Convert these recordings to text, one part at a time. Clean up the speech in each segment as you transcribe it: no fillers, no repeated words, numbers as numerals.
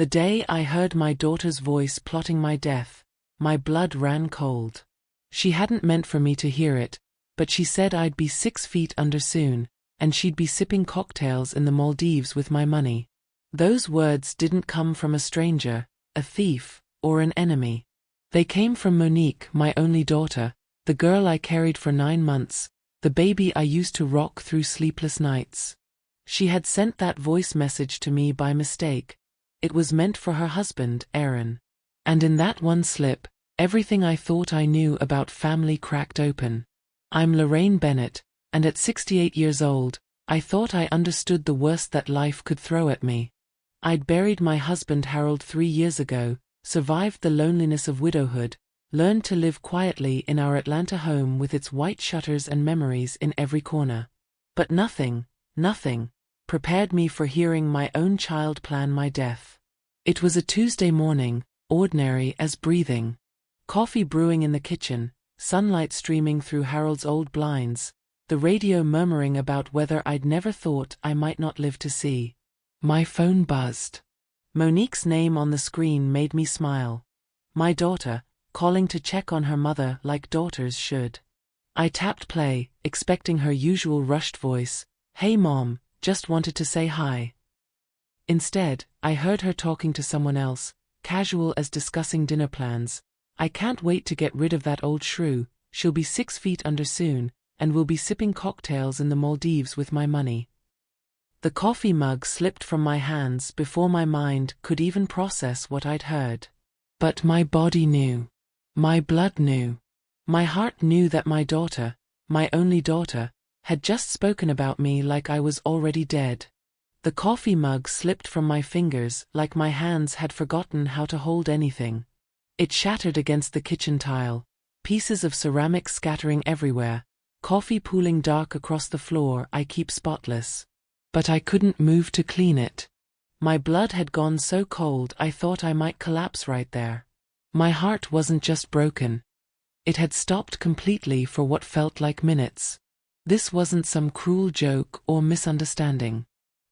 The day I heard my daughter's voice plotting my death, my blood ran cold. She hadn't meant for me to hear it, but she said I'd be 6 feet under soon, and she'd be sipping cocktails in the Maldives with my money. Those words didn't come from a stranger, a thief, or an enemy. They came from Monique, my only daughter, the girl I carried for 9 months, the baby I used to rock through sleepless nights. She had sent that voice message to me by mistake. It was meant for her husband, Aaron. And in that one slip, everything I thought I knew about family cracked open. I'm Lorraine Bennett, and at 68 years old, I thought I understood the worst that life could throw at me. I'd buried my husband Harold 3 years ago, survived the loneliness of widowhood, learned to live quietly in our Atlanta home with its white shutters and memories in every corner. But nothing prepared me for hearing my own child plan my death. It was a Tuesday morning, ordinary as breathing. Coffee brewing in the kitchen, sunlight streaming through Harold's old blinds, the radio murmuring about weather I'd never thought I might not live to see. My phone buzzed. Monique's name on the screen made me smile. My daughter, calling to check on her mother like daughters should. I tapped play, expecting her usual rushed voice, "Hey Mom, just wanted to say hi." Instead, I heard her talking to someone else, casual as discussing dinner plans. "I can't wait to get rid of that old shrew, she'll be 6 feet under soon, and we'll be sipping cocktails in the Maldives with my money." The coffee mug slipped from my hands before my mind could even process what I'd heard. But my body knew. My blood knew. My heart knew that my daughter, my only daughter, had just spoken about me like I was already dead. The coffee mug slipped from my fingers like my hands had forgotten how to hold anything. It shattered against the kitchen tile, pieces of ceramic scattering everywhere, coffee pooling dark across the floor I keep spotless. But I couldn't move to clean it. My blood had gone so cold I thought I might collapse right there. My heart wasn't just broken. It had stopped completely for what felt like minutes. This wasn't some cruel joke or misunderstanding.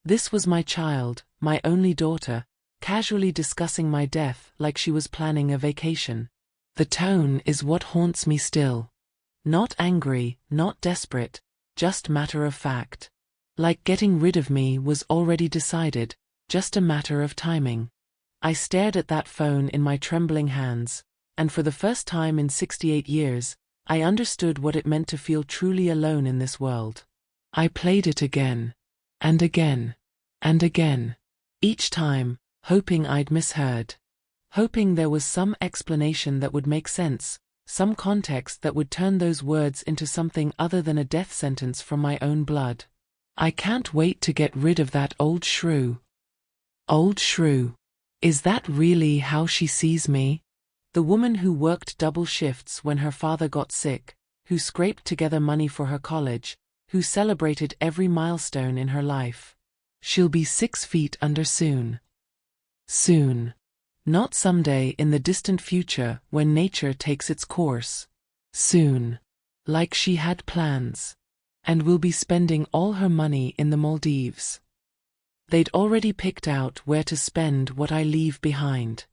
This was my child, my only daughter, casually discussing my death like she was planning a vacation. The tone is what haunts me still. Not angry, not desperate, just matter of fact. Like getting rid of me was already decided, just a matter of timing. I stared at that phone in my trembling hands, and for the first time in 68 years, I understood what it meant to feel truly alone in this world. I played it again, and again, and again. Each time, hoping I'd misheard. Hoping there was some explanation that would make sense, some context that would turn those words into something other than a death sentence from my own blood. "I can't wait to get rid of that old shrew." Old shrew. Is that really how she sees me? The woman who worked double shifts when her father got sick, who scraped together money for her college, who celebrated every milestone in her life. She'll be 6 feet under soon. Soon. Not someday in the distant future when nature takes its course. Soon. Like she had plans. And will be spending all her money in the Maldives. They'd already picked out where to spend what I leave behind.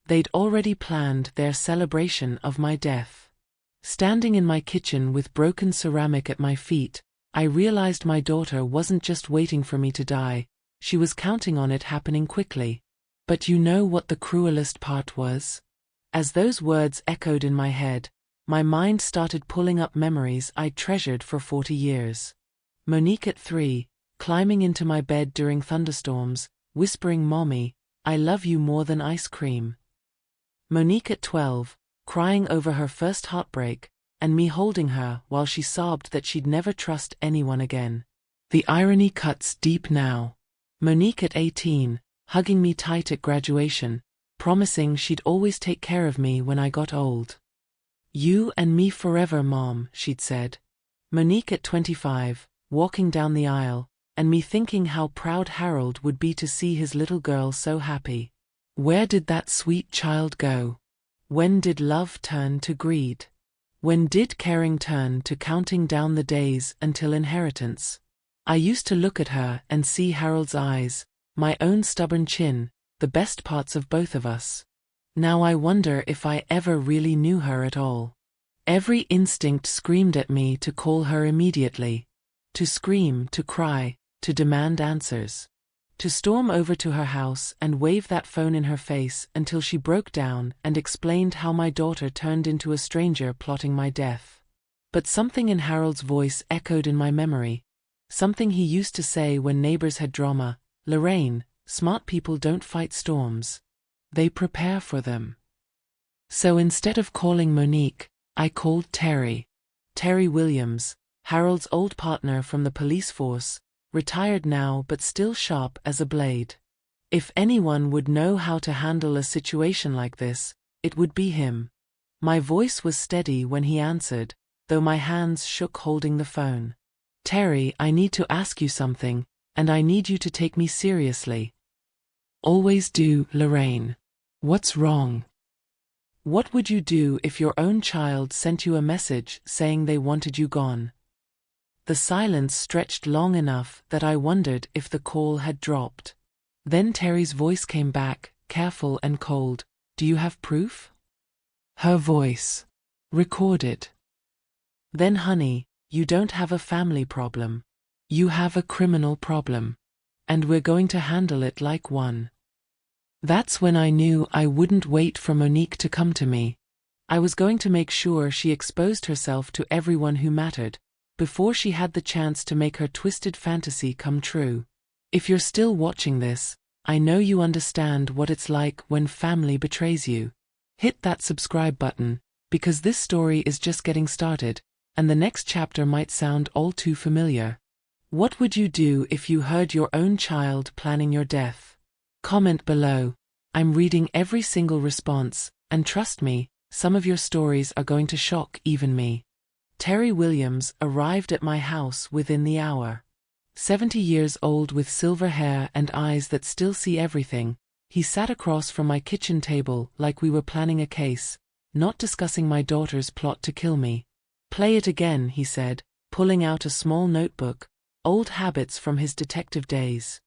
They'd already planned their celebration of my death. Standing in my kitchen with broken ceramic at my feet, I realized my daughter wasn't just waiting for me to die, she was counting on it happening quickly. But you know what the cruelest part was? As those words echoed in my head, my mind started pulling up memories I'd treasured for 40 years. Monique at 3, climbing into my bed during thunderstorms, whispering, "Mommy, I love you more than ice cream." Monique at 12, crying over her first heartbreak, and me holding her while she sobbed that she'd never trust anyone again. The irony cuts deep now. Monique at 18, hugging me tight at graduation, promising she'd always take care of me when I got old. "You and me forever, Mom," she'd said. Monique at 25, walking down the aisle, and me thinking how proud Harold would be to see his little girl so happy. Where did that sweet child go? When did love turn to greed? When did caring turn to counting down the days until inheritance? I used to look at her and see Harold's eyes, my own stubborn chin, the best parts of both of us. Now I wonder if I ever really knew her at all. Every instinct screamed at me to call her immediately. To scream, to cry, to demand answers. To storm over to her house and wave that phone in her face until she broke down and explained how my daughter turned into a stranger plotting my death. But something in Harold's voice echoed in my memory. Something he used to say when neighbors had drama: "Lorraine, smart people don't fight storms. They prepare for them." So instead of calling Monique, I called Terry. Terry Williams, Harold's old partner from the police force, retired now but still sharp as a blade. If anyone would know how to handle a situation like this, it would be him. My voice was steady when he answered, though my hands shook holding the phone. "Terry, I need to ask you something, and I need you to take me seriously." "Always do, Lorraine. What's wrong?" "What would you do if your own child sent you a message saying they wanted you gone?" The silence stretched long enough that I wondered if the call had dropped. Then Terry's voice came back, careful and cold. "Do you have proof?" Her voice. "Recorded." "Then honey, you don't have a family problem. You have a criminal problem. And we're going to handle it like one." That's when I knew I wouldn't wait for Monique to come to me. I was going to make sure she exposed herself to everyone who mattered, before she had the chance to make her twisted fantasy come true. If you're still watching this, I know you understand what it's like when family betrays you. Hit that subscribe button, because this story is just getting started, and the next chapter might sound all too familiar. What would you do if you heard your own child planning your death? Comment below. I'm reading every single response, and trust me, some of your stories are going to shock even me. Terry Williams arrived at my house within the hour. 70 years old with silver hair and eyes that still see everything, he sat across from my kitchen table like we were planning a case, not discussing my daughter's plot to kill me. "Play it again," he said, pulling out a small notebook, old habits from his detective days.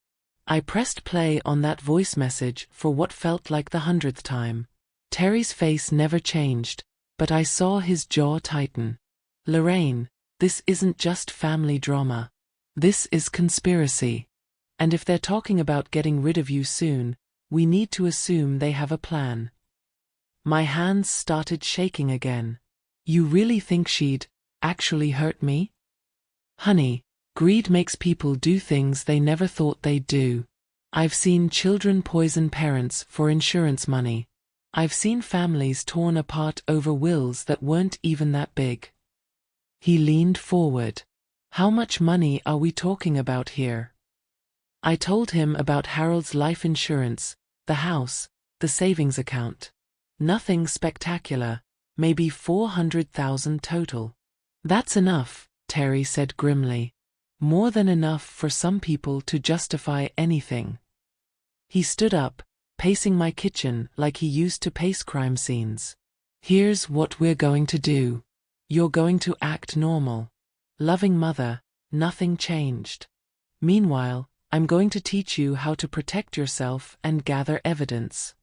I pressed play on that voice message for what felt like the 100th time. Terry's face never changed, but I saw his jaw tighten. "Lorraine, this isn't just family drama. This is conspiracy. And if they're talking about getting rid of you soon, we need to assume they have a plan." My hands started shaking again. "You really think she'd actually hurt me?" "Honey, greed makes people do things they never thought they'd do. I've seen children poison parents for insurance money. I've seen families torn apart over wills that weren't even that big." He leaned forward. "How much money are we talking about here?" I told him about Harold's life insurance, the house, the savings account. Nothing spectacular, maybe 400,000 total. "That's enough," Terry said grimly. "More than enough for some people to justify anything." He stood up, pacing my kitchen like he used to pace crime scenes. "Here's what we're going to do. You're going to act normal. Loving mother, nothing changed. Meanwhile, I'm going to teach you how to protect yourself and gather evidence."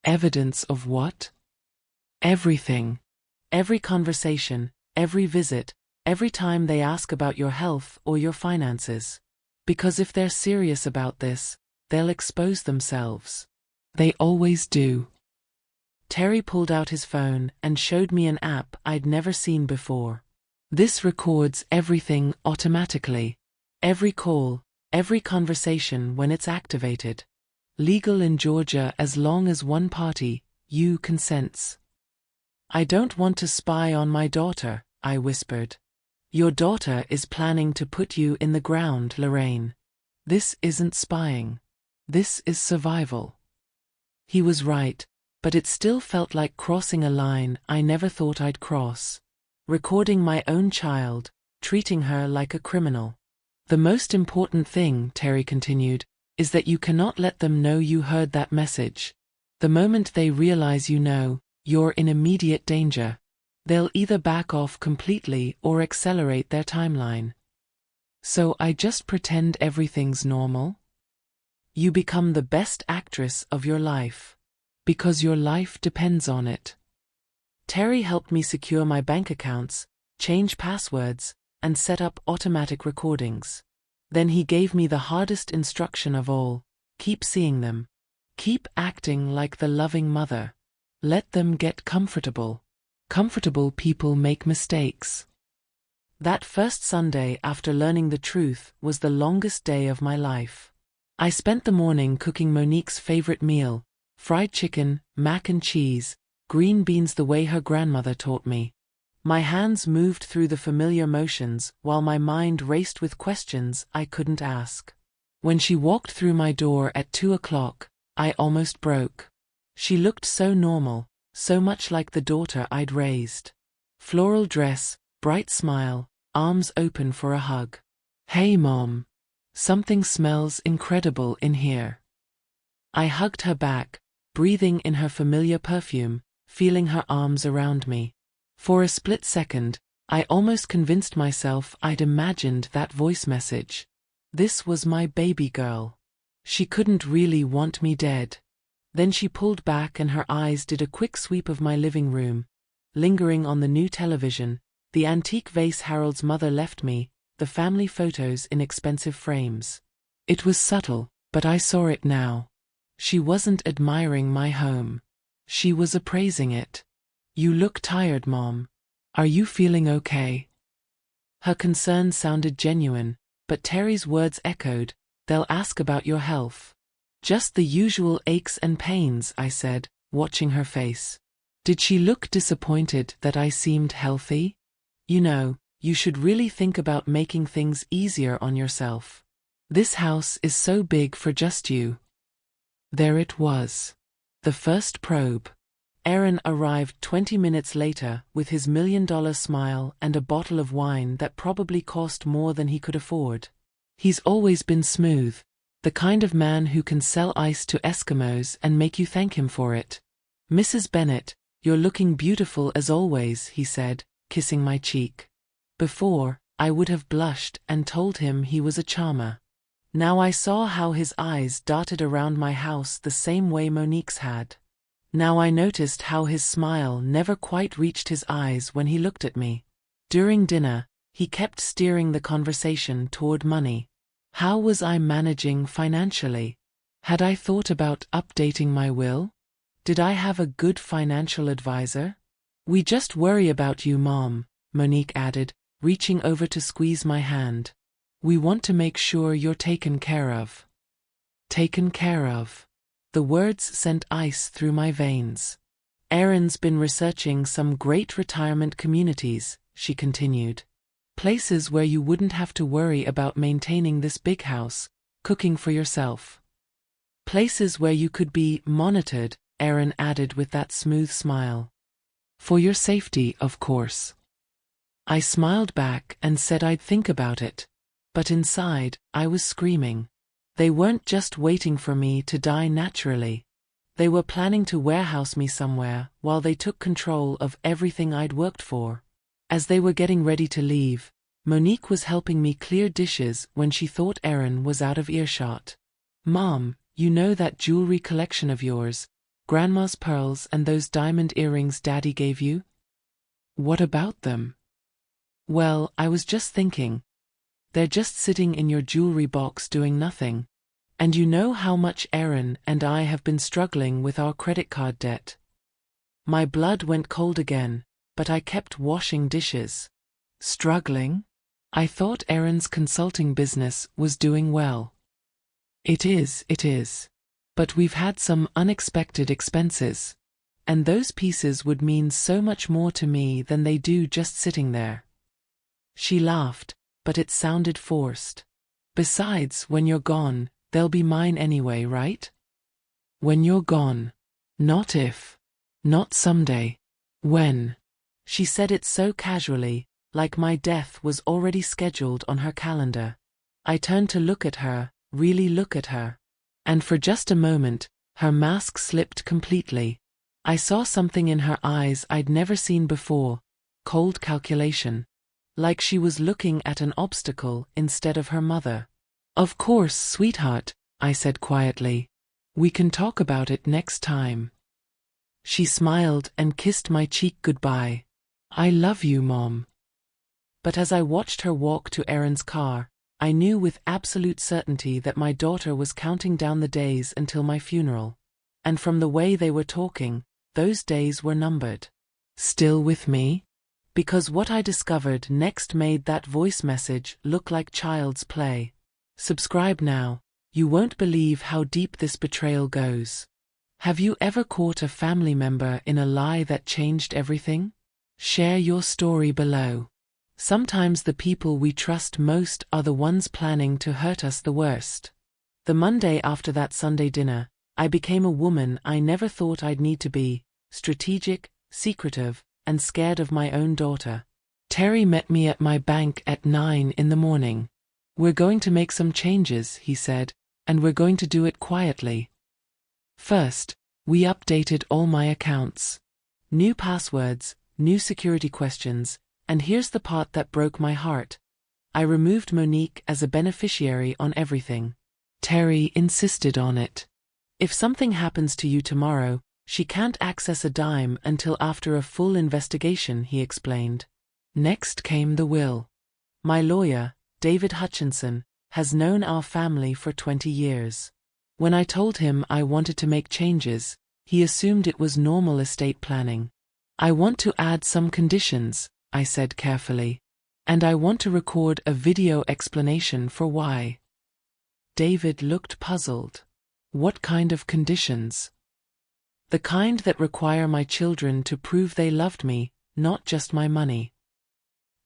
"Evidence of what?" "Everything. Every conversation, every visit, every time they ask about your health or your finances. Because if they're serious about this, they'll expose themselves. They always do." Terry pulled out his phone and showed me an app I'd never seen before. "This records everything automatically. Every call, every conversation when it's activated. Legal in Georgia as long as one party, you, consents." "I don't want to spy on my daughter," I whispered. "Your daughter is planning to put you in the ground, Lorraine. This isn't spying. This is survival." He was right, but it still felt like crossing a line I never thought I'd cross. Recording my own child, treating her like a criminal. "The most important thing," Terry continued, "is that you cannot let them know you heard that message. The moment they realize you know, you're in immediate danger. They'll either back off completely or accelerate their timeline." "So I just pretend everything's normal?" You become the best actress of your life. Because your life depends on it. Terry helped me secure my bank accounts, change passwords, and set up automatic recordings. Then he gave me the hardest instruction of all: keep seeing them. Keep acting like the loving mother. Let them get comfortable. Comfortable people make mistakes. That first Sunday after learning the truth was the longest day of my life. I spent the morning cooking Monique's favorite meal: fried chicken, mac and cheese, green beans the way her grandmother taught me. My hands moved through the familiar motions while my mind raced with questions I couldn't ask. When she walked through my door at 2 o'clock, I almost broke. She looked so normal, so much like the daughter I'd raised. Floral dress, bright smile, arms open for a hug. "Hey Mom. Something smells incredible in here." I hugged her back, breathing in her familiar perfume, feeling her arms around me. For a split second, I almost convinced myself I'd imagined that voice message. This was my baby girl. She couldn't really want me dead. Then she pulled back and her eyes did a quick sweep of my living room, lingering on the new television, the antique vase Harold's mother left me, the family photos in expensive frames. It was subtle, but I saw it now. She wasn't admiring my home. She was appraising it. "You look tired, Mom. Are you feeling okay?" Her concern sounded genuine, but Terry's words echoed, "They'll ask about your health." "Just the usual aches and pains," I said, watching her face. Did she look disappointed that I seemed healthy? "You know, you should really think about making things easier on yourself. This house is so big for just you." There it was. The first probe. Aaron arrived 20 minutes later with his $1,000,000 smile and a bottle of wine that probably cost more than he could afford. He's always been smooth, the kind of man who can sell ice to Eskimos and make you thank him for it. "Mrs. Bennett, you're looking beautiful as always," he said, kissing my cheek. Before, I would have blushed and told him he was a charmer. Now I saw how his eyes darted around my house the same way Monique's had. Now I noticed how his smile never quite reached his eyes when he looked at me. During dinner, he kept steering the conversation toward money. How was I managing financially? Had I thought about updating my will? Did I have a good financial advisor? "We just worry about you, Mom," Monique added, reaching over to squeeze my hand. "We want to make sure you're taken care of." Taken care of. The words sent ice through my veins. "Aaron's been researching some great retirement communities," she continued. "Places where you wouldn't have to worry about maintaining this big house, cooking for yourself. Places where you could be monitored," Aaron added with that smooth smile. "For your safety, of course." I smiled back and said I'd think about it. But inside, I was screaming. They weren't just waiting for me to die naturally. They were planning to warehouse me somewhere while they took control of everything I'd worked for. As they were getting ready to leave, Monique was helping me clear dishes when she thought Aaron was out of earshot. "Mom, you know that jewelry collection of yours, Grandma's pearls and those diamond earrings Daddy gave you? What about them?" "Well, I was just thinking. They're just sitting in your jewelry box doing nothing. And you know how much Aaron and I have been struggling with our credit card debt." My blood went cold again, but I kept washing dishes. Struggling? I thought Aaron's consulting business was doing well. It is. But we've had some unexpected expenses. And those pieces would mean so much more to me than they do just sitting there. She laughed, but it sounded forced. "Besides, when you're gone, they'll be mine anyway, right?" "When you're gone. Not if. Not someday. When." She said it so casually, like my death was already scheduled on her calendar. I turned to look at her, really look at her. And for just a moment, her mask slipped completely. I saw something in her eyes I'd never seen before: cold calculation. Like she was looking at an obstacle instead of her mother. "Of course, sweetheart, I said quietly. We can talk about it next time. She smiled and kissed my cheek goodbye. I love you, Mom. But as I watched her walk to Aaron's car, I knew with absolute certainty that my daughter was counting down the days until my funeral. And from the way they were talking, those days were numbered. Still with me? Because what I discovered next made that voice message look like child's play. Subscribe now. You won't believe how deep this betrayal goes. Have you ever caught a family member in a lie that changed everything? Share your story below. Sometimes the people we trust most are the ones planning to hurt us the worst. The Monday after that Sunday dinner, I became a woman I never thought I'd need to be, strategic, secretive, and scared of my own daughter. Terry met me at my bank at 9 in the morning. We're going to make some changes, he said, and we're going to do it quietly. First, we updated all my accounts. New passwords, new security questions, and here's the part that broke my heart. I removed Monique as a beneficiary on everything. Terry insisted on it. If something happens to you tomorrow, she can't access a dime until after a full investigation, he explained. Next came the will. My lawyer, David Hutchinson, has known our family for 20 years. When I told him I wanted to make changes, he assumed it was normal estate planning. I want to add some conditions, I said carefully. And I want to record a video explanation for why. David looked puzzled. What kind of conditions? The kind that require my children to prove they loved me, not just my money.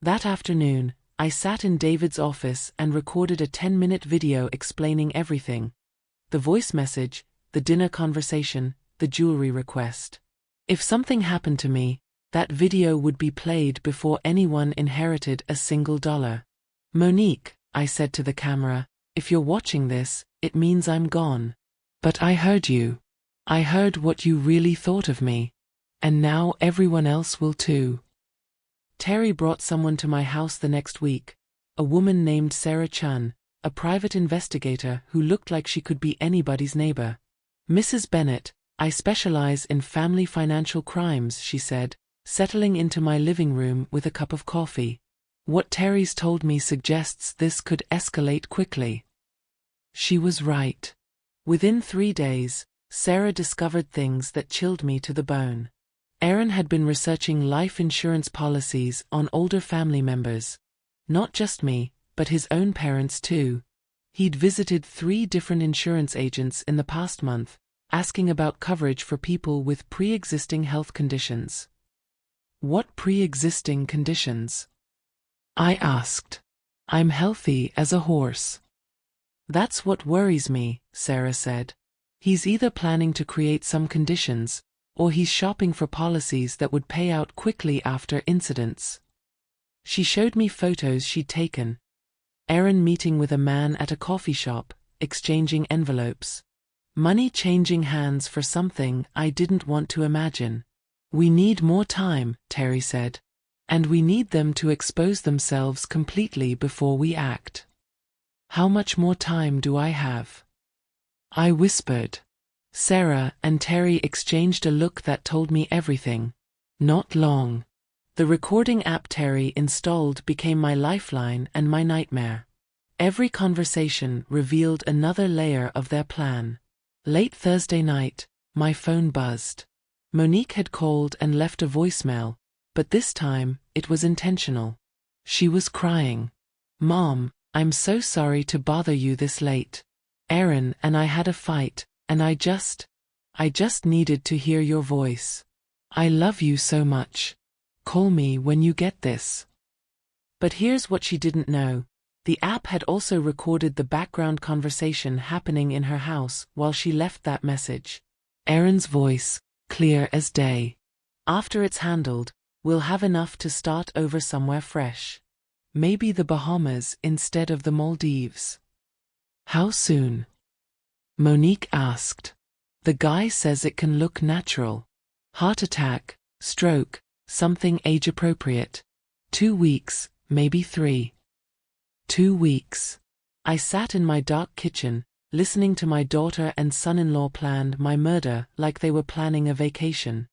That afternoon, I sat in David's office and recorded a 10-minute video explaining everything. The voice message, the dinner conversation, the jewelry request. If something happened to me, that video would be played before anyone inherited a single dollar. Monique, I said to the camera, if you're watching this, it means I'm gone. But I heard you. I heard what you really thought of me. And now everyone else will too. Terry brought someone to my house the next week, a woman named Sarah Chun, a private investigator who looked like she could be anybody's neighbor. Mrs. Bennett, I specialize in family financial crimes, she said, settling into my living room with a cup of coffee. What Terry's told me suggests this could escalate quickly. She was right. Within 3 days, Sarah discovered things that chilled me to the bone. Aaron had been researching life insurance policies on older family members. Not just me, but his own parents too. He'd visited 3 different insurance agents in the past month, asking about coverage for people with pre-existing health conditions. What pre-existing conditions? I asked. I'm healthy as a horse. That's what worries me, Sarah said. He's either planning to create some conditions, or he's shopping for policies that would pay out quickly after incidents. She showed me photos she'd taken. Aaron meeting with a man at a coffee shop, exchanging envelopes. Money changing hands for something I didn't want to imagine. We need more time, Terry said. And we need them to expose themselves completely before we act. How much more time do I have? I whispered. Sarah and Terry exchanged a look that told me everything. Not long. The recording app Terry installed became my lifeline and my nightmare. Every conversation revealed another layer of their plan. Late Thursday night, my phone buzzed. Monique had called and left a voicemail, but this time, it was intentional. She was crying. Mom, I'm so sorry to bother you this late. Aaron and I had a fight, and I just needed to hear your voice. I love you so much. Call me when you get this. But here's what she didn't know. The app had also recorded the background conversation happening in her house while she left that message. Aaron's voice, clear as day. After it's handled, we'll have enough to start over somewhere fresh. Maybe the Bahamas instead of the Maldives. How soon? Monique asked. The guy says it can look natural. Heart attack, stroke, something age-appropriate. 2 weeks, maybe 3. 2 weeks. I sat in my dark kitchen, listening to my daughter and son-in-law plan my murder like they were planning a vacation.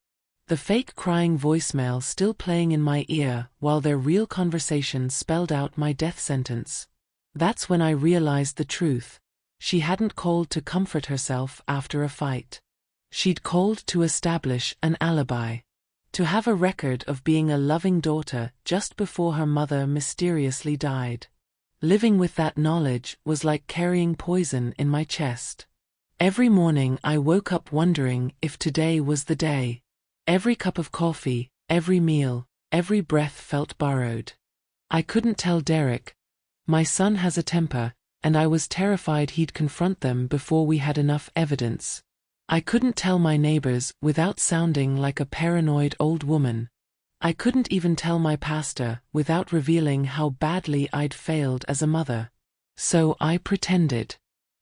The fake crying voicemail still playing in my ear while their real conversation spelled out my death sentence. That's when I realized the truth. She hadn't called to comfort herself after a fight. She'd called to establish an alibi. To have a record of being a loving daughter just before her mother mysteriously died. Living with that knowledge was like carrying poison in my chest. Every morning I woke up wondering if today was the day. Every cup of coffee, every meal, every breath felt borrowed. I couldn't tell Derek. My son has a temper, and I was terrified he'd confront them before we had enough evidence. I couldn't tell my neighbors without sounding like a paranoid old woman. I couldn't even tell my pastor without revealing how badly I'd failed as a mother. So I pretended.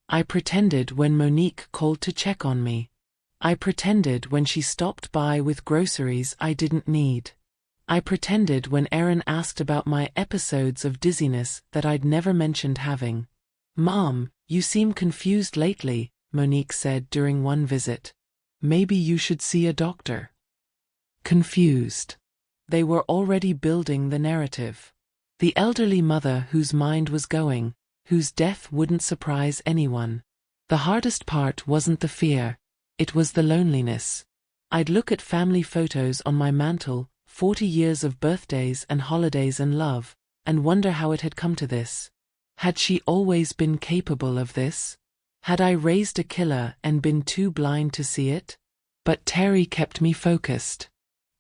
I pretended when Monique called to check on me. I pretended when she stopped by with groceries I didn't need. I pretended when Erin asked about my episodes of dizziness that I'd never mentioned having. "Mom, you seem confused lately," Monique said during one visit. "Maybe you should see a doctor." Confused. They were already building the narrative. The elderly mother whose mind was going, whose death wouldn't surprise anyone. The hardest part wasn't the fear. It was the loneliness. I'd look at family photos on my mantle, 40 years of birthdays and holidays and love, and wonder how it had come to this. Had she always been capable of this? Had I raised a killer and been too blind to see it? But Terry kept me focused.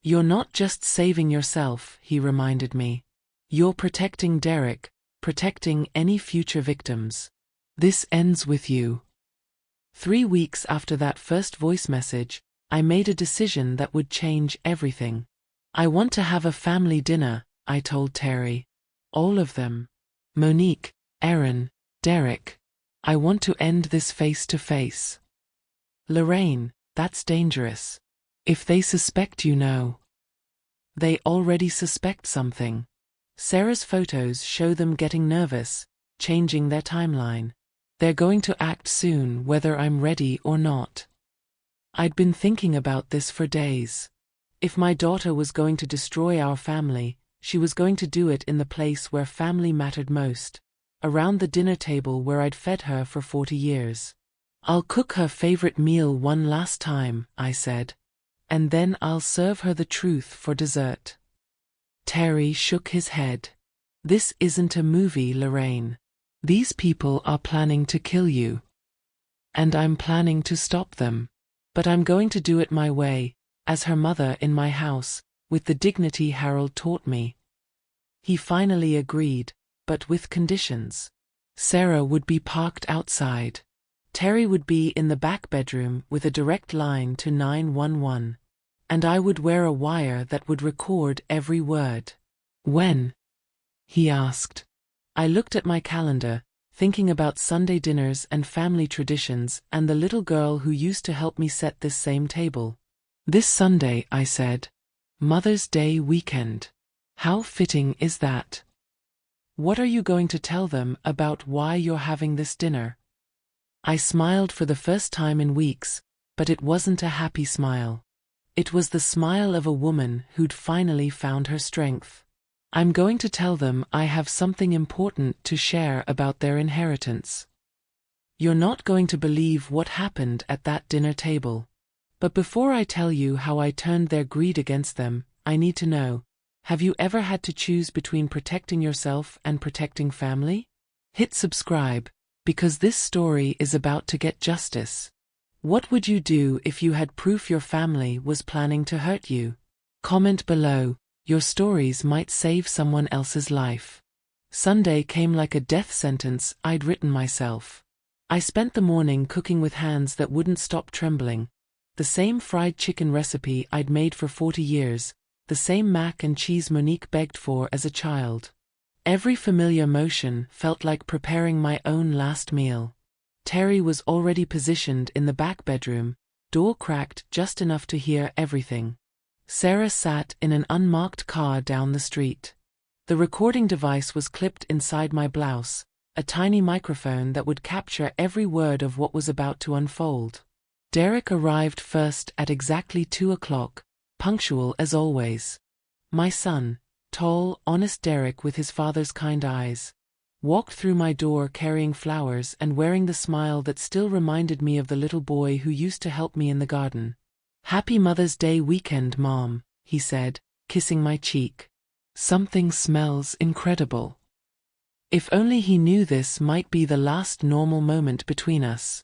"You're not just saving yourself," he reminded me. "You're protecting Derek, protecting any future victims. This ends with you." 3 weeks after that first voice message, I made a decision that would change everything. "I want to have a family dinner," I told Terry. "All of them. Monique, Erin, Derek. I want to end this face to face." "Lorraine, that's dangerous. If they suspect you know." "They already suspect something. Sarah's photos show them getting nervous, changing their timeline. They're going to act soon whether I'm ready or not." I'd been thinking about this for days. If my daughter was going to destroy our family, she was going to do it in the place where family mattered most, around the dinner table where I'd fed her for 40 years. "I'll cook her favorite meal one last time," I said. "And then I'll serve her the truth for dessert." Terry shook his head. "This isn't a movie, Lorraine. These people are planning to kill you. And I'm planning to stop them. But I'm going to do it my way, as her mother in my house, with the dignity Harold taught me." He finally agreed, but with conditions. Sarah would be parked outside. Terry would be in the back bedroom with a direct line to 911. And I would wear a wire that would record every word. "When?" he asked. I looked at my calendar, thinking about Sunday dinners and family traditions and the little girl who used to help me set this same table. "This Sunday," I said. "Mother's Day weekend. How fitting is that?" "What are you going to tell them about why you're having this dinner?" I smiled for the first time in weeks, but it wasn't a happy smile. It was the smile of a woman who'd finally found her strength. "I'm going to tell them I have something important to share about their inheritance. You're not going to believe what happened at that dinner table. But before I tell you how I turned their greed against them, I need to know, have you ever had to choose between protecting yourself and protecting family? Hit subscribe, because this story is about to get justice. What would you do if you had proof your family was planning to hurt you? Comment below. Your stories might save someone else's life. Sunday came like a death sentence I'd written myself. I spent the morning cooking with hands that wouldn't stop trembling. The same fried chicken recipe I'd made for 40 years, the same mac and cheese Monique begged for as a child. Every familiar motion felt like preparing my own last meal. Terry was already positioned in the back bedroom, door cracked just enough to hear everything. Sarah sat in an unmarked car down the street. The recording device was clipped inside my blouse, a tiny microphone that would capture every word of what was about to unfold. Derek arrived first at exactly 2 o'clock, punctual as always. My son, tall, honest Derek with his father's kind eyes, walked through my door carrying flowers and wearing the smile that still reminded me of the little boy who used to help me in the garden. "Happy Mother's Day weekend, Mom," he said, kissing my cheek. "Something smells incredible." If only he knew this might be the last normal moment between us.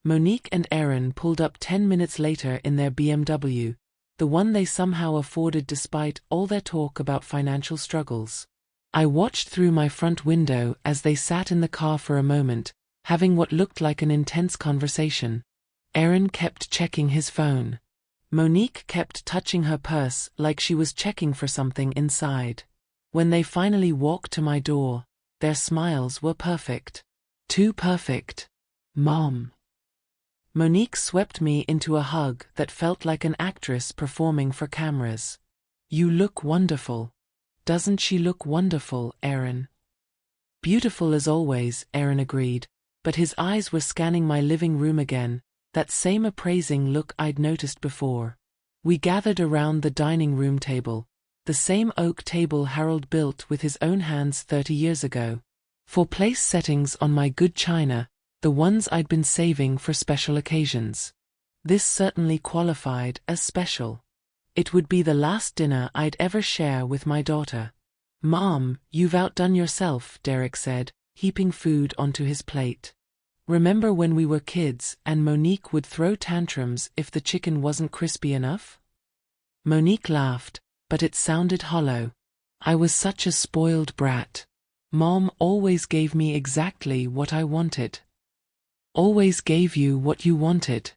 Monique and Aaron pulled up 10 minutes later in their BMW, the one they somehow afforded despite all their talk about financial struggles. I watched through my front window as they sat in the car for a moment, having what looked like an intense conversation. Aaron kept checking his phone. Monique kept touching her purse like she was checking for something inside. When they finally walked to my door, their smiles were perfect. Too perfect. "Mom." Monique swept me into a hug that felt like an actress performing for cameras. "You look wonderful." "Doesn't she look wonderful, Aaron?" "Beautiful as always," Aaron agreed, but his eyes were scanning my living room again, that same appraising look I'd noticed before. We gathered around the dining room table, the same oak table Harold built with his own hands 30 years ago. 4 place settings on my good china, the ones I'd been saving for special occasions. This certainly qualified as special. It would be the last dinner I'd ever share with my daughter. "Mom, you've outdone yourself," Derek said, heaping food onto his plate. "Remember when we were kids and Monique would throw tantrums if the chicken wasn't crispy enough?" Monique laughed, but it sounded hollow. "I was such a spoiled brat. Mom always gave me exactly what I wanted." "Always gave you what you wanted."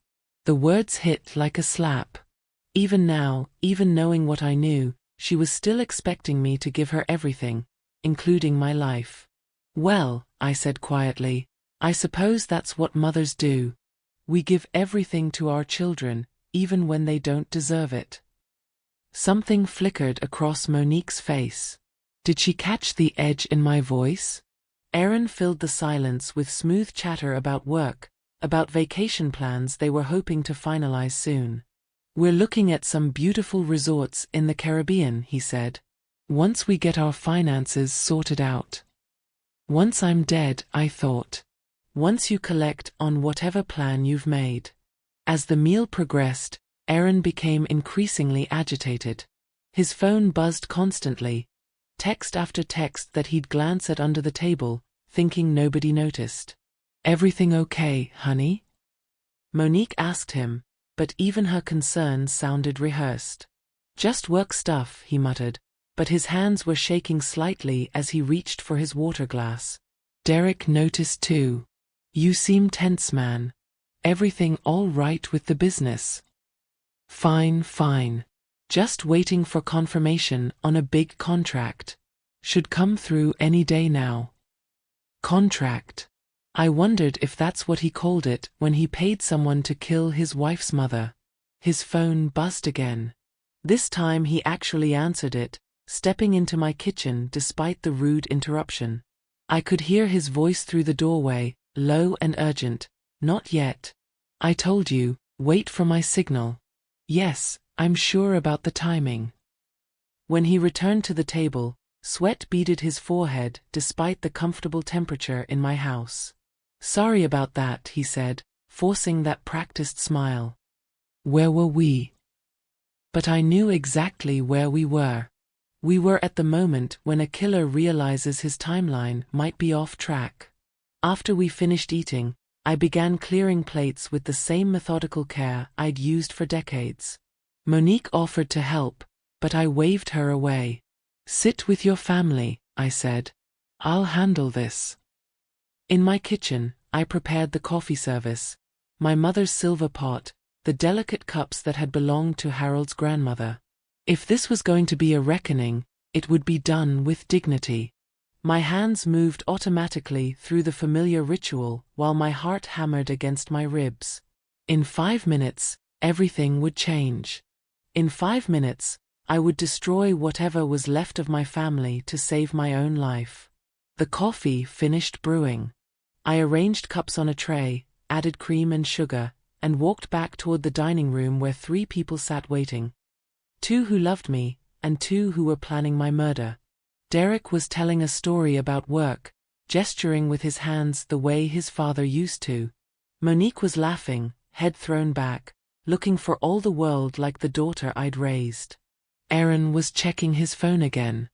The words hit like a slap. Even now, even knowing what I knew, she was still expecting me to give her everything, including my life. "Well," I said quietly, "I suppose that's what mothers do. We give everything to our children, even when they don't deserve it." Something flickered across Monique's face. Did she catch the edge in my voice? Aaron filled the silence with smooth chatter about work, about vacation plans they were hoping to finalize soon. "We're looking at some beautiful resorts in the Caribbean," he said. "Once we get our finances sorted out." Once I'm dead, I thought. Once you collect on whatever plan you've made. As the meal progressed, Aaron became increasingly agitated. His phone buzzed constantly, text after text that he'd glance at under the table, thinking nobody noticed. "Everything okay, honey?" Monique asked him, but even her concern sounded rehearsed. "Just work stuff," he muttered, but his hands were shaking slightly as he reached for his water glass. Derek noticed too. "You seem tense, man. Everything all right with the business?" "Fine, fine. Just waiting for confirmation on a big contract. Should come through any day now." Contract. I wondered if that's what he called it when he paid someone to kill his wife's mother. His phone buzzed again. This time he actually answered it, stepping into my kitchen despite the rude interruption. I could hear his voice through the doorway, low and urgent. "Not yet. I told you, wait for my signal." "Yes, I'm sure about the timing." When he returned to the table, sweat beaded his forehead despite the comfortable temperature in my house. "Sorry about that," he said, forcing that practiced smile. "Where were we?" But I knew exactly where we were. We were at the moment when a killer realizes his timeline might be off track. After we finished eating, I began clearing plates with the same methodical care I'd used for decades. Monique offered to help, but I waved her away. "Sit with your family," I said. "I'll handle this." In my kitchen, I prepared the coffee service, my mother's silver pot, the delicate cups that had belonged to Harold's grandmother. If this was going to be a reckoning, it would be done with dignity. My hands moved automatically through the familiar ritual while my heart hammered against my ribs. In 5 minutes, everything would change. In 5 minutes, I would destroy whatever was left of my family to save my own life. The coffee finished brewing. I arranged cups on a tray, added cream and sugar, and walked back toward the dining room where 3 people sat waiting. 2 who loved me, and 2 who were planning my murder. Derek was telling a story about work, gesturing with his hands the way his father used to. Monique was laughing, head thrown back, looking for all the world like the daughter I'd raised. Aaron was checking his phone again.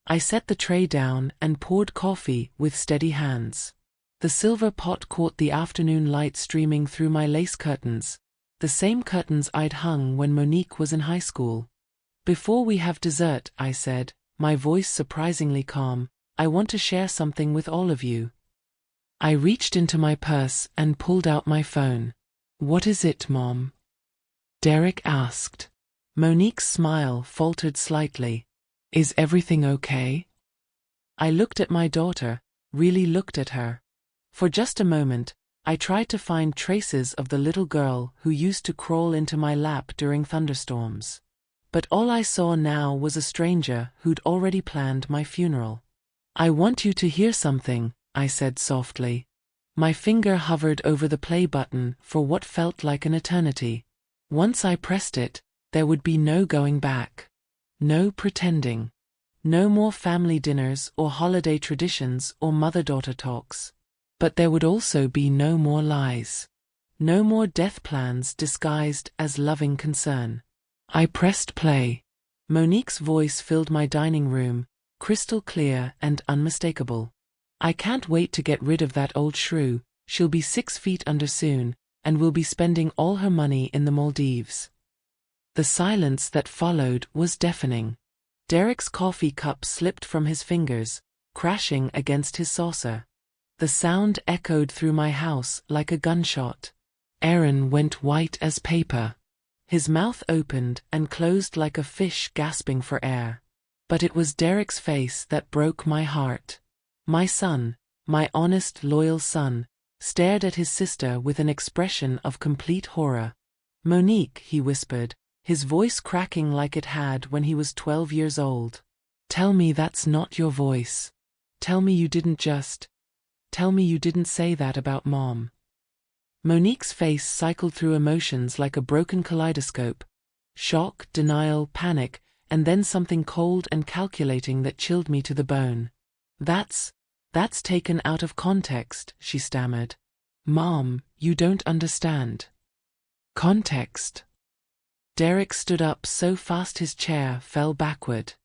I set the tray down and poured coffee with steady hands. The silver pot caught the afternoon light streaming through my lace curtains, the same curtains I'd hung when Monique was in high school. "Before we have dessert," I said, my voice surprisingly calm, "I want to share something with all of you." I reached into my purse and pulled out my phone. "What is it, Mom?" Derek asked. Monique's smile faltered slightly. "Is everything okay?" I looked at my daughter, really looked at her. For just a moment, I tried to find traces of the little girl who used to crawl into my lap during thunderstorms. But all I saw now was a stranger who'd already planned my funeral. "I want you to hear something," I said softly. My finger hovered over the play button for what felt like an eternity. Once I pressed it, there would be no going back. No pretending. No more family dinners or holiday traditions or mother-daughter talks. But there would also be no more lies. No more death plans disguised as loving concern. I pressed play. Monique's voice filled my dining room, crystal clear and unmistakable. "I can't wait to get rid of that old shrew. She'll be 6 feet under soon, and will be spending all her money in the Maldives." The silence that followed was deafening. Derek's coffee cup slipped from his fingers, crashing against his saucer. The sound echoed through my house like a gunshot. Aaron went white as paper. His mouth opened and closed like a fish gasping for air. But it was Derek's face that broke my heart. My son, my honest, loyal son, stared at his sister with an expression of complete horror. "Monique," he whispered, his voice cracking like it had when he was 12 years old. "Tell me that's not your voice. Tell me you didn't say that about Mom." Monique's face cycled through emotions like a broken kaleidoscope. Shock, denial, panic, and then something cold and calculating that chilled me to the bone. That's taken out of context," she stammered. "Mom, you don't understand." "Context?" Derek stood up so fast his chair fell backward.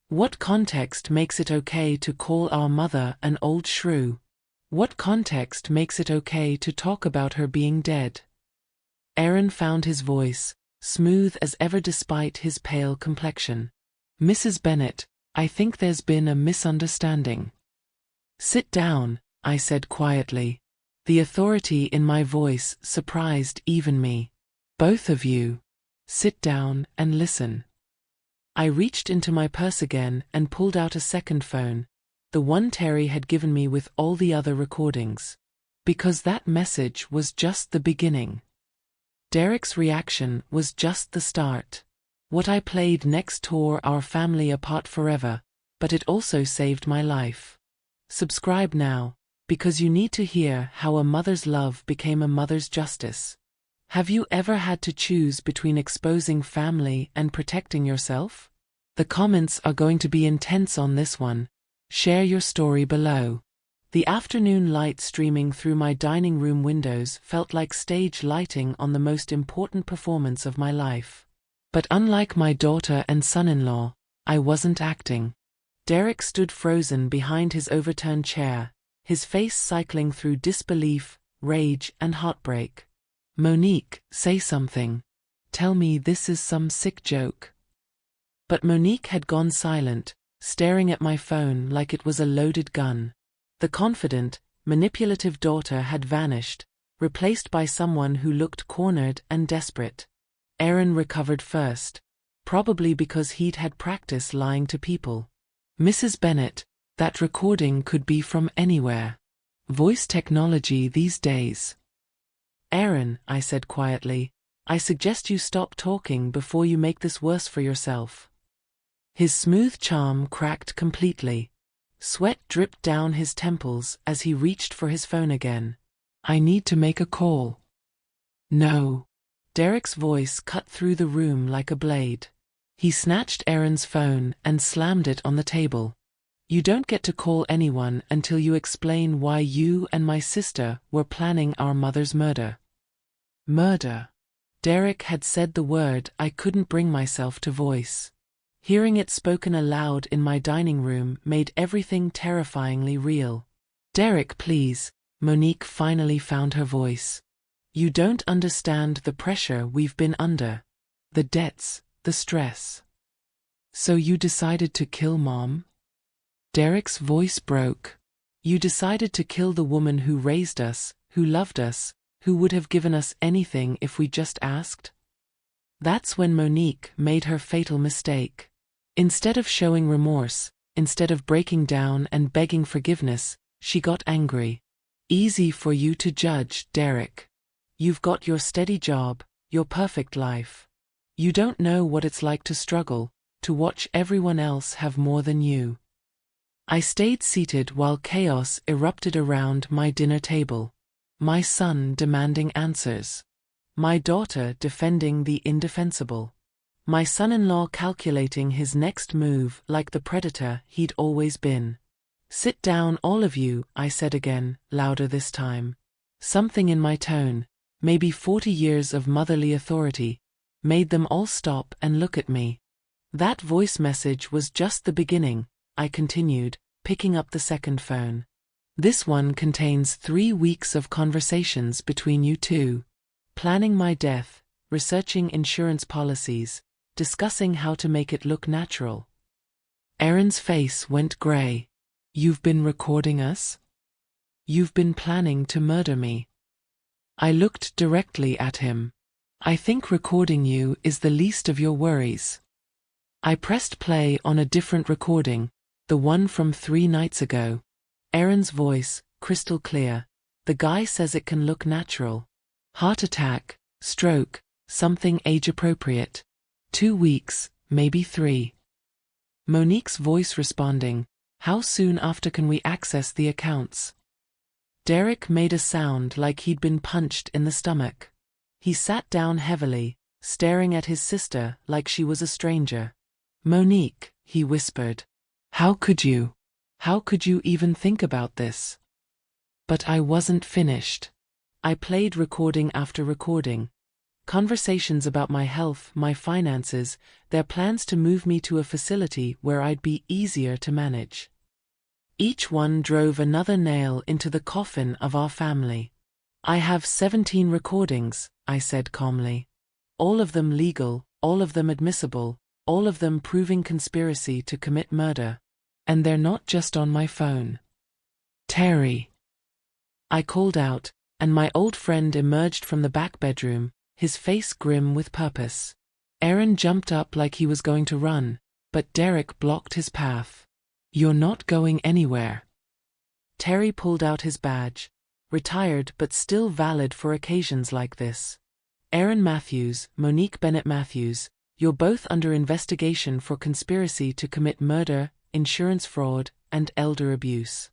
"What context makes it okay to call our mother an old shrew? What context makes it okay to talk about her being dead?" Aaron found his voice, smooth as ever despite his pale complexion. "Mrs. Bennett, I think there's been a misunderstanding." "Sit down," I said quietly. The authority in my voice surprised even me. "Both of you. Sit down and listen." I reached into my purse again and pulled out a second phone, the one Terry had given me with all the other recordings. Because that message was just the beginning. Derek's reaction was just the start. What I played next tore our family apart forever, but it also saved my life. Subscribe now, because you need to hear how a mother's love became a mother's justice. Have you ever had to choose between exposing family and protecting yourself? The comments are going to be intense on this one. Share your story below. The afternoon light streaming through my dining room windows felt like stage lighting on the most important performance of my life. But unlike my daughter and son-in-law, I wasn't acting. Derek stood frozen behind his overturned chair, his face cycling through disbelief, rage, and heartbreak. "Monique, say something. Tell me this is some sick joke." But Monique had gone silent, staring at my phone like it was a loaded gun. The confident, manipulative daughter had vanished, replaced by someone who looked cornered and desperate. Aaron recovered first, probably because he'd had practice lying to people. "Mrs. Bennett, that recording could be from anywhere. Voice technology these days." "Aaron," I said quietly, "I suggest you stop talking before you make this worse for yourself." His smooth charm cracked completely. Sweat dripped down his temples as he reached for his phone again. I need to make a call. No. Derek's voice cut through the room like a blade. He snatched Aaron's phone and slammed it on the table. You don't get to call anyone until you explain why you and my sister were planning our mother's murder. Murder. Derek had said the word I couldn't bring myself to voice. Hearing it spoken aloud in my dining room made everything terrifyingly real. Derek, please, Monique finally found her voice. You don't understand the pressure we've been under. The debts, the stress. So you decided to kill Mom? Derek's voice broke. You decided to kill the woman who raised us, who loved us, who would have given us anything if we just asked? That's when Monique made her fatal mistake. Instead of showing remorse, instead of breaking down and begging forgiveness, she got angry. Easy for you to judge, Derek. You've got your steady job, your perfect life. You don't know what it's like to struggle, to watch everyone else have more than you. I stayed seated while chaos erupted around my dinner table. My son demanding answers. My daughter defending the indefensible. My son-in-law calculating his next move like the predator he'd always been. Sit down, all of you, I said again, louder this time. Something in my tone, maybe 40 years of motherly authority, made them all stop and look at me. That voice message was just the beginning, I continued, picking up the second phone. This one contains 3 weeks of conversations between you two. Planning my death, researching insurance policies, discussing how to make it look natural. Aaron's face went gray. You've been recording us? You've been planning to murder me. I looked directly at him. I think recording you is the least of your worries. I pressed play on a different recording, the one from 3 nights ago. Aaron's voice, crystal clear. The guy says it can look natural. Heart attack, stroke, something age-appropriate. 2 weeks, maybe 3. Monique's voice responding, how soon after can we access the accounts? Derek made a sound like he'd been punched in the stomach. He sat down heavily, staring at his sister like she was a stranger. Monique, he whispered. How could you? How could you even think about this? But I wasn't finished. I played recording after recording. Conversations about my health, my finances, their plans to move me to a facility where I'd be easier to manage. Each one drove another nail into the coffin of our family. I have 17 recordings, I said calmly. All of them legal, all of them admissible, all of them proving conspiracy to commit murder. And they're not just on my phone. Terry. I called out, and my old friend emerged from the back bedroom, his face grim with purpose. Aaron jumped up like he was going to run, but Derek blocked his path. You're not going anywhere. Terry pulled out his badge, retired but still valid for occasions like this. Aaron Matthews, Monique Bennett Matthews, you're both under investigation for conspiracy to commit murder, insurance fraud, and elder abuse.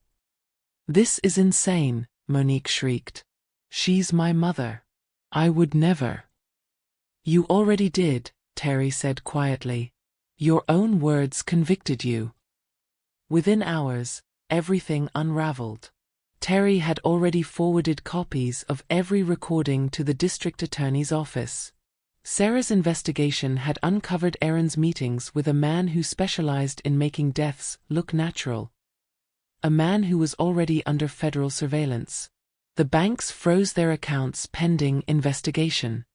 This is insane, Monique shrieked. She's my mother. I would never. You already did, Terry said quietly. Your own words convicted you. Within hours, everything unraveled. Terry had already forwarded copies of every recording to the district attorney's office. Sarah's investigation had uncovered Aaron's meetings with a man who specialized in making deaths look natural. A man who was already under federal surveillance. The banks froze their accounts pending investigation.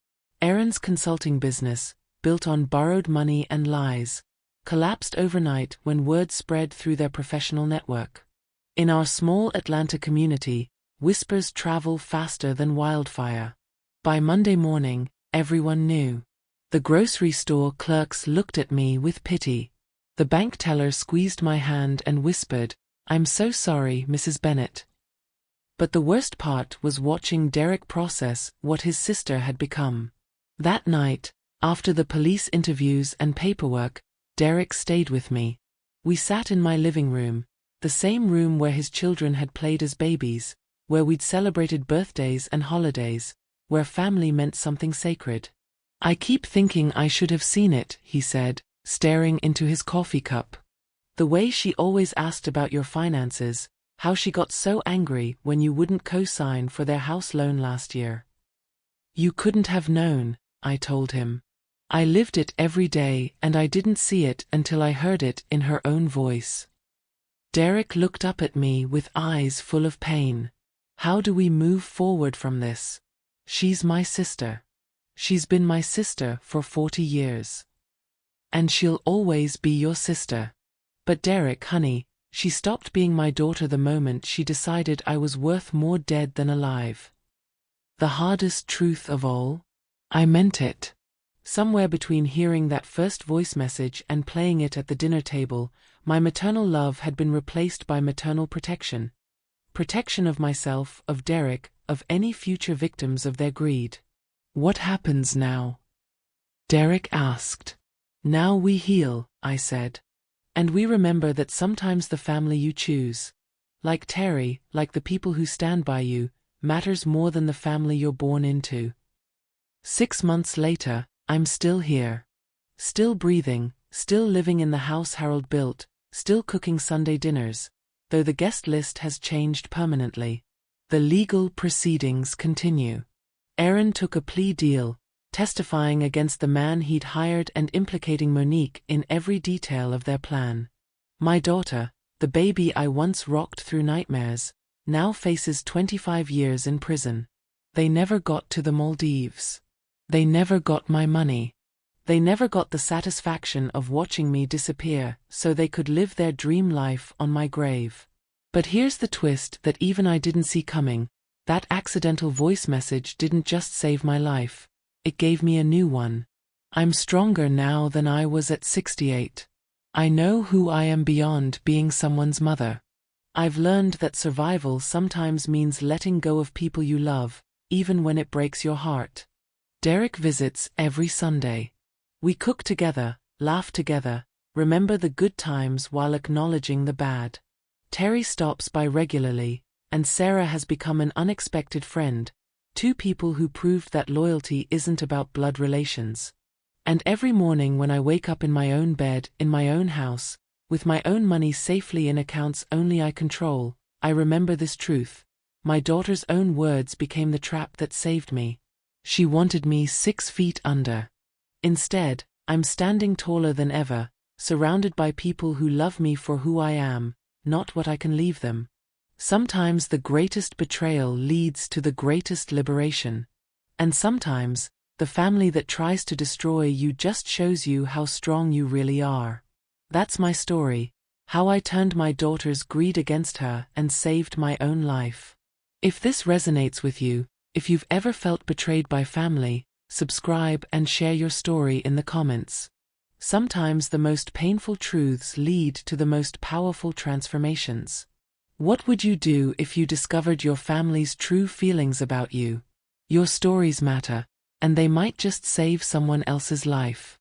Aaron's consulting business, built on borrowed money and lies, collapsed overnight when word spread through their professional network. In our small Atlanta community, whispers travel faster than wildfire. By Monday morning, everyone knew. The grocery store clerks looked at me with pity. The bank teller squeezed my hand and whispered, I'm so sorry, Mrs. Bennett. But the worst part was watching Derek process what his sister had become. That night, after the police interviews and paperwork, Derek stayed with me. We sat in my living room, The same room where his children had played as babies, where we'd celebrated birthdays and holidays, where family meant something sacred. I keep thinking I should have seen it, he said, staring into his coffee cup. The way she always asked about your finances, how she got so angry when you wouldn't co-sign for their house loan last year. You couldn't have known, I told him. I lived it every day and I didn't see it until I heard it in her own voice. Derek looked up at me with eyes full of pain. How do we move forward from this? She's my sister. She's been my sister for 40 years. And she'll always be your sister. But Derek, honey, she stopped being my daughter the moment she decided I was worth more dead than alive. The hardest truth of all? I meant it. Somewhere between hearing that first voice message and playing it at the dinner table, my maternal love had been replaced by maternal protection. Protection of myself, of Derek, of any future victims of their greed. What happens now? Derek asked. Now we heal, I said. And we remember that sometimes the family you choose, like Terry, like the people who stand by you, matters more than the family you're born into. 6 months later, I'm still here. Still breathing, still living in the house Harold built, still cooking Sunday dinners, though the guest list has changed permanently. The legal proceedings continue. Aaron took a plea deal, testifying against the man he'd hired and implicating Monique in every detail of their plan. My daughter, the baby I once rocked through nightmares, now faces 25 years in prison. They never got to the Maldives. They never got my money. They never got the satisfaction of watching me disappear so they could live their dream life on my grave. But here's the twist that even I didn't see coming. That accidental voice message didn't just save my life. It gave me a new one. I'm stronger now than I was at 68. I know who I am beyond being someone's mother. I've learned that survival sometimes means letting go of people you love, even when it breaks your heart. Derek visits every Sunday. We cook together, laugh together, remember the good times while acknowledging the bad. Terry stops by regularly, and Sarah has become an unexpected friend, two people who proved that loyalty isn't about blood relations. And every morning when I wake up in my own bed, in my own house, with my own money safely in accounts only I control, I remember this truth. My daughter's own words became the trap that saved me. She wanted me 6 feet under. Instead, I'm standing taller than ever, surrounded by people who love me for who I am, not what I can leave them. Sometimes the greatest betrayal leads to the greatest liberation. And sometimes, the family that tries to destroy you just shows you how strong you really are. That's my story, how I turned my daughter's greed against her and saved my own life. If this resonates with you, if you've ever felt betrayed by family, subscribe and share your story in the comments. Sometimes the most painful truths lead to the most powerful transformations. What would you do if you discovered your family's true feelings about you? Your stories matter, and they might just save someone else's life.